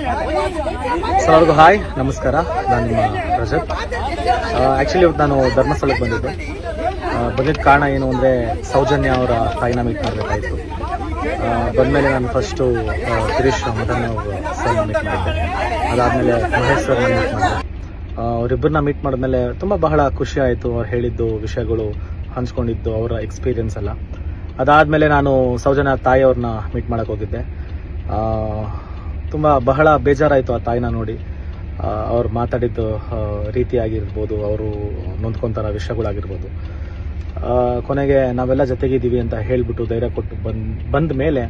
ಎಲ್ಲರಿಗೂ ಹಾಯ್, ನಮಸ್ಕಾರ. ನಾನು ನಿಮ್ಮ ರಜತ್. ಆ್ಯಕ್ಚುಲಿ ಇವತ್ತು ನಾನು ಧರ್ಮಸ್ಥಳಕ್ಕೆ ಬಂದಿದ್ದೆ. ಬಂದಿದ್ದ ಕಾರಣ ಏನು ಅಂದರೆ ಸೌಜನ್ಯ ಅವರ ತಾಯಿನ ಮೀಟ್ ಮಾಡಬೇಕಾಯಿತು. ಬಂದಮೇಲೆ ನಾನು ಫಸ್ಟು ಗಿರೀಶ್ ಮದನ್ ಸರ್ನ ಮೀಟ್ ಮಾಡಿದ್ದೆ. ಅದಾದಮೇಲೆ ಮಹೇಶ್ ಸರ್ನ ಮೀಟ್ ಮಾಡಿದೆ. ಅವರಿಬ್ಬರನ್ನ ಮೀಟ್ ಮಾಡಿದ್ಮೇಲೆ ಬಹಳ ಖುಷಿ ಆಯಿತು. ಅವ್ರು ಹೇಳಿದ್ದು ವಿಷಯಗಳು, ಹಂಚ್ಕೊಂಡಿದ್ದು ಅವರ ಎಕ್ಸ್ಪೀರಿಯನ್ಸ್ ಎಲ್ಲ. ಅದಾದಮೇಲೆ ನಾನು ಸೌಜನ್ಯ ತಾಯಿಯವ್ರನ್ನ ಮೀಟ್ ಮಾಡೋಕ್ಕೆ ಹೋಗಿದ್ದೆ. ಬಹಳ ಬೇಜಾರಾಯಿತು ಆ ತಾಯಿನ ನೋಡಿ. ಅವ್ರು ಮಾತಾಡಿದ್ದು ರೀತಿಯಾಗಿರ್ಬೋದು, ಅವರು ನೊಂದ್ಕೊಂತಾರ ವಿಷಯಗಳಾಗಿರ್ಬೋದು. ಕೊನೆಗೆ ನಾವೆಲ್ಲ ಜೊತೆಗಿದ್ದೀವಿ ಅಂತ ಹೇಳಿಬಿಟ್ಟು ಧೈರ್ಯ ಕೊಟ್ಟು ಬಂದ ಮೇಲೆ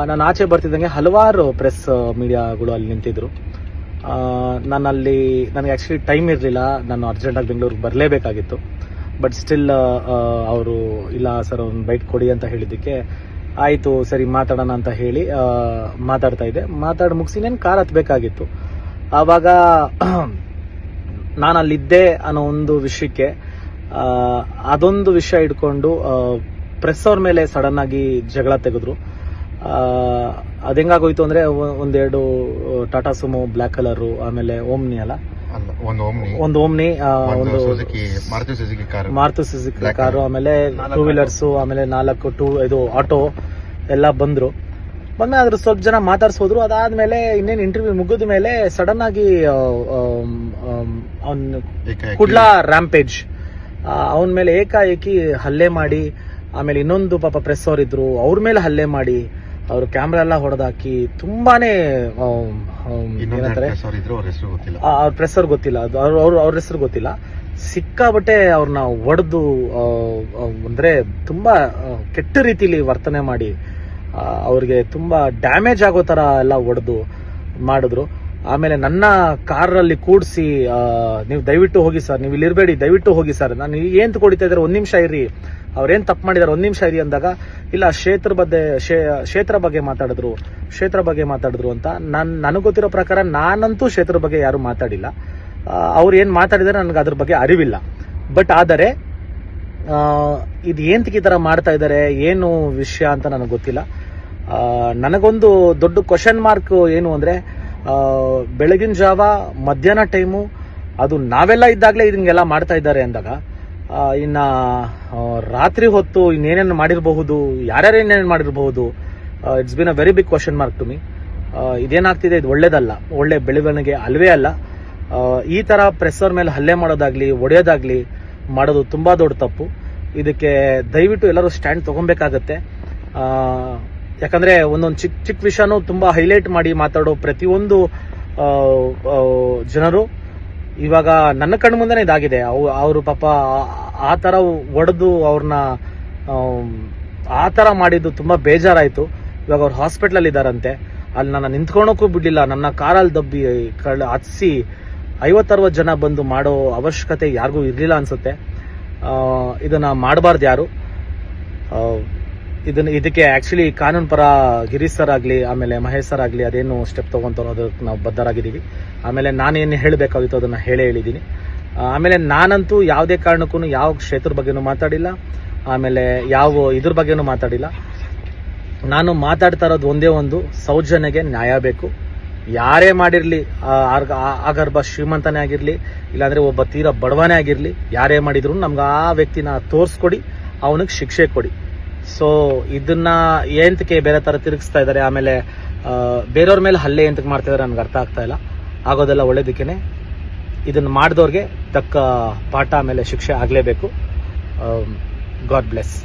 ನಾನು ಆಚೆ ಬರ್ತಿದ್ದಂಗೆ ಹಲವಾರು ಪ್ರೆಸ್ ಮೀಡಿಯಾಗಳು ಅಲ್ಲಿ ನಿಂತಿದ್ರು. ನನಗೆ ಆ್ಯಕ್ಚುಲಿ ಟೈಮ್ ಇರಲಿಲ್ಲ. ನಾನು ಅರ್ಜೆಂಟಾಗಿ ಬೆಂಗಳೂರಿಗೆ ಬರಲೇಬೇಕಾಗಿತ್ತು. ಬಟ್ ಸ್ಟಿಲ್ ಅವರು ಇಲ್ಲ ಸರ್ ಒಂದು ಬೈಟ್ ಕೊಡಿ ಅಂತ ಹೇಳಿದ್ದಕ್ಕೆ ಆಯಿತು ಸರಿ ಮಾತಾಡೋಣ ಅಂತ ಹೇಳಿ ಮಾತಾಡ್ತಾ ಇದ್ದೆ. ಮುಗಿಸಿ ನಾನು ಕಾರ್ ಹತ್ತಬೇಕಾಗಿತ್ತು. ಆವಾಗ ನಾನು ಅಲ್ಲಿದ್ದೆ ಅನ್ನೋ ಒಂದು ವಿಷಯಕ್ಕೆ ಅದೊಂದು ವಿಷಯ ಇಟ್ಕೊಂಡು ಪ್ರೆಸ್ ಅವ್ರ ಮೇಲೆ ಸಡನ್ ಆಗಿ ಜಗಳ ತೆಗೆದ್ರು. ಅದು ಹೆಂಗಾಗೋಯ್ತು ಅಂದರೆ ಒಂದೆರಡು ಟಾಟಾ ಸುಮೋ ಬ್ಲ್ಯಾಕ್ ಕಲರು, ಆಮೇಲೆ ಓಮ್ನಿ ಅಲ್ಲ ಒಂದು ಓಮ್ನಿ, ಒಂದು ಮಾರುತಿ ಸುಜುಕಿ ಕಾರು, ಆಮೇಲೆ ಟೂ ವೀಲರ್ಸು, ಆಮೇಲೆ 4 ಆಟೋ ಎಲ್ಲ ಬಂದ್ರು. ಬಂದ್ಮೇಲೆ ಅದ್ರ ಸ್ವಲ್ಪ ಜನ ಮಾತಾಡ್ಸೋದ್ರು. ಅದಾದ್ಮೇಲೆ ಇನ್ನೇನು ಇಂಟರ್ವ್ಯೂ ಮುಗಿದ ಮೇಲೆ ಸಡನ್ ಆಗಿ ಕುಡ್ಲಾ ರ್ಯಾಂಪೇಜ್ ಅವನ ಮೇಲೆ ಏಕಾಏಕಿ ಹಲ್ಲೆ ಮಾಡಿ, ಆಮೇಲೆ ಇನ್ನೊಂದು ಪಾಪ ಪ್ರೆಸ್ ಅವರಿದ್ರು ಅವ್ರ ಮೇಲೆ ಹಲ್ಲೆ ಮಾಡಿ, ಅವ್ರ ಕ್ಯಾಮ್ರಾ ಎಲ್ಲ ಹೊಡೆದಾಕಿ ತುಂಬಾನೇ ಅವ್ರ ಪ್ರೆಸ್ ಅವ್ರ ಗೊತ್ತಿಲ್ಲ, ಅವ್ರ ಹೆಸರು ಗೊತ್ತಿಲ್ಲ, ಸಿಕ್ಕಾಬಟ್ಟೆ ಅವ್ರನ್ನ ಒಡೆದು ಅಂದ್ರೆ ತುಂಬಾ ಕೆಟ್ಟ ರೀತಿಲಿ ವರ್ತನೆ ಮಾಡಿ ಅವ್ರಿಗೆ ತುಂಬಾ ಡ್ಯಾಮೇಜ್ ಆಗೋ ತರ ಎಲ್ಲ ಒಡೆದು ಮಾಡಿದ್ರು. ಆಮೇಲೆ ನನ್ನ ಕಾರಲ್ಲಿ ಕೂಡಿಸಿ ನೀವು ದಯವಿಟ್ಟು ಹೋಗಿ ಸರ್, ನೀವು ಇಲ್ಲಿ ಇರಬೇಡಿ, ದಯವಿಟ್ಟು ಹೋಗಿ ಸರ್, ನಾನು ಏನ್ ಕುಡಿತಾ ಇದ್ದಾರೆ, 1 ನಿಮಿಷ ಇರಿ, ಅವ್ರೇನ್ ತಪ್ಪು ಮಾಡಿದಾರೆ 1 ನಿಮಿಷ ಇರಿ ಅಂದಾಗ ಇಲ್ಲ ಕ್ಷೇತ್ರ ಬಗ್ಗೆ ಮಾತಾಡಿದ್ರು ಅಂತ ನನಗೆ ಗೊತ್ತಿರೋ ಪ್ರಕಾರ ನಾನಂತೂ ಕ್ಷೇತ್ರ ಬಗ್ಗೆ ಯಾರು ಮಾತಾಡಿಲ್ಲ. ಅವ್ರು ಏನ್ ಮಾತಾಡಿದಾರೆ ನನಗೆ ಅದ್ರ ಬಗ್ಗೆ ಅರಿವಿಲ್ಲ. ಬಟ್ ಆದರೆ ಇದು ಏಂತಕ್ಕೆ ಈ ತರ ಮಾಡ್ತಾ ಇದ್ದಾರೆ, ಏನು ವಿಷಯ ಅಂತ ನನಗೆ ಗೊತ್ತಿಲ್ಲ. ನನಗೊಂದು ದೊಡ್ಡ ಕ್ವಶನ್ ಮಾರ್ಕ್ ಏನು ಅಂದ್ರೆ ಬೆಳಗಿನ ಜಾವ ಮಧ್ಯಾಹ್ನ ಟೈಮು ಅದು ನಾವೆಲ್ಲ ಇದ್ದಾಗಲೇ ಇದನ್ನೆಲ್ಲ ಮಾಡ್ತಾ ಇದ್ದಾರೆ ಅಂದಾಗ ಇನ್ನ ರಾತ್ರಿ ಹೊತ್ತು ಇನ್ನೇನೇನು ಮಾಡಿರಬಹುದು, ಯಾರ್ಯಾರು ಏನೇನು ಮಾಡಿರಬಹುದು, it's been a very big question mark to me. ಇದೇನಾಗ್ತಿದೆ ಇದು ಒಳ್ಳೇದಲ್ಲ, ಒಳ್ಳೆ ಬೆಳವಣಿಗೆ ಅಲ್ವೇ ಅಲ್ಲ. ಈ ತರ ಪ್ರೆಸ್ ಅವ್ರ ಮೇಲೆ ಹಲ್ಲೆ ಮಾಡೋದಾಗ್ಲಿ ಒಡೆಯೋದಾಗ್ಲಿ ಮಾಡೋದು ತುಂಬಾ ದೊಡ್ಡ ತಪ್ಪು. ಇದಕ್ಕೆ ದಯವಿಟ್ಟು ಎಲ್ಲರೂ ಸ್ಟ್ಯಾಂಡ್ ತಗೊಬೇಕಾಗತ್ತೆ. ಯಾಕಂದ್ರೆ ಒಂದೊಂದು ಚಿಕ್ಕ ವಿಷಯನೂ ತುಂಬಾ ಹೈಲೈಟ್ ಮಾಡಿ ಮಾತಾಡೋ ಪ್ರತಿಯೊಂದು ಜನರು ಇವಾಗ ನನ್ನ ಕಣ್ಣು ಮುಂದೆನೇ ಇದಾಗಿದೆ. ಅವರು ಪಾಪ ಆ ತರ ಒಡೆದು ಅವ್ರನ್ನ ಆ ತರ ಮಾಡಿದ್ದು ತುಂಬಾ ಬೇಜಾರಾಯ್ತು. ಇವಾಗ ಅವ್ರು ಹಾಸ್ಪಿಟಲ್ ಇದಾರಂತೆ. ಅಲ್ಲಿ ನನ್ನ ನಿಂತ್ಕೊಳಕ್ಕೂ ಬಿಡ್ಲಿಲ್ಲ, ನನ್ನ ಕಾರಲ್ಲಿ ದಬ್ಬಿ ಹತ್ಸಿ 50-60 ಜನ ಬಂದು ಮಾಡೋ ಅವಶ್ಯಕತೆ ಯಾರಿಗೂ ಇರ್ಲಿಲ್ಲ ಅನ್ಸುತ್ತೆ. ಇದನ್ನ ಮಾಡಬಾರ್ದು ಯಾರು. ಇದಕ್ಕೆ ಆಕ್ಚುಲಿ ಕಾನೂನು ಪರ ಗಿರೀಶ್ ಸರ್ ಆಗ್ಲಿ, ಆಮೇಲೆ ಮಹೇಶ್ ಸರ್ ಆಗ್ಲಿ ಅದೇನು ಸ್ಟೆಪ್ ತಗೊಂತಾರೋ ಅದಕ್ಕೆ ನಾವು ಬದ್ಧರಾಗಿದ್ದೀವಿ. ಆಮೇಲೆ ನಾನೇನು ಹೇಳಬೇಕಾಗಿತ್ತು ಅದನ್ನ ಹೇಳಿದ್ದೀನಿ. ಆಮೇಲೆ ನಾನಂತೂ ಯಾವುದೇ ಕಾರಣಕ್ಕೂ ಯಾವ ಕ್ಷೇತ್ರದ ಬಗ್ಗೆನೂ ಮಾತಾಡಿಲ್ಲ, ಆಮೇಲೆ ಯಾವ ಇದ್ರ ಬಗ್ಗೆನೂ ಮಾತಾಡಿಲ್ಲ. ನಾನು ಮಾತಾಡ್ತಾ ಇರೋದು ಒಂದೇ ಒಂದು, ಸೌಜನ್ಯಗೆ ನ್ಯಾಯ ಬೇಕು. ಯಾರೇ ಮಾಡಿರ್ಲಿ, ಆಗರ್ಭ ಶ್ರೀಮಂತನೇ ಆಗಿರ್ಲಿ, ಇಲ್ಲಾಂದ್ರೆ ಒಬ್ಬ ತೀರಾ ಬಡವನೇ ಆಗಿರ್ಲಿ, ಯಾರೇ ಮಾಡಿದ್ರು ನಮ್ಗೆ ಆ ವ್ಯಕ್ತಿನ ತೋರಿಸ್ಕೊಡಿ, ಅವನಿಗೆ ಶಿಕ್ಷೆ ಕೊಡಿ. ಸೊ ಇದನ್ನ ಏಂತಕ್ಕೆ ಬೇರೆ ತರ ತಿರುಗಿಸ್ತಾ ಇದ್ದಾರೆ, ಆಮೇಲೆ ಬೇರೆಯವ್ರ ಮೇಲೆ ಹಲ್ಲೆ ಎಂತಕ್ಕೆ ಮಾಡ್ತಾ ಇದಾರೆ ನನಗೆ ಅರ್ಥ ಆಗ್ತಾ ಇಲ್ಲ. ಆಗೋದೆಲ್ಲ ಒಳ್ಳೇದಕ್ಕೇನೆ. ಇದನ್ನ ಮಾಡಿದವ್ರಿಗೆ ತಕ್ಕ ಪಾಠ ಆಮೇಲೆ ಶಿಕ್ಷೆ ಆಗಲೇಬೇಕು. God bless.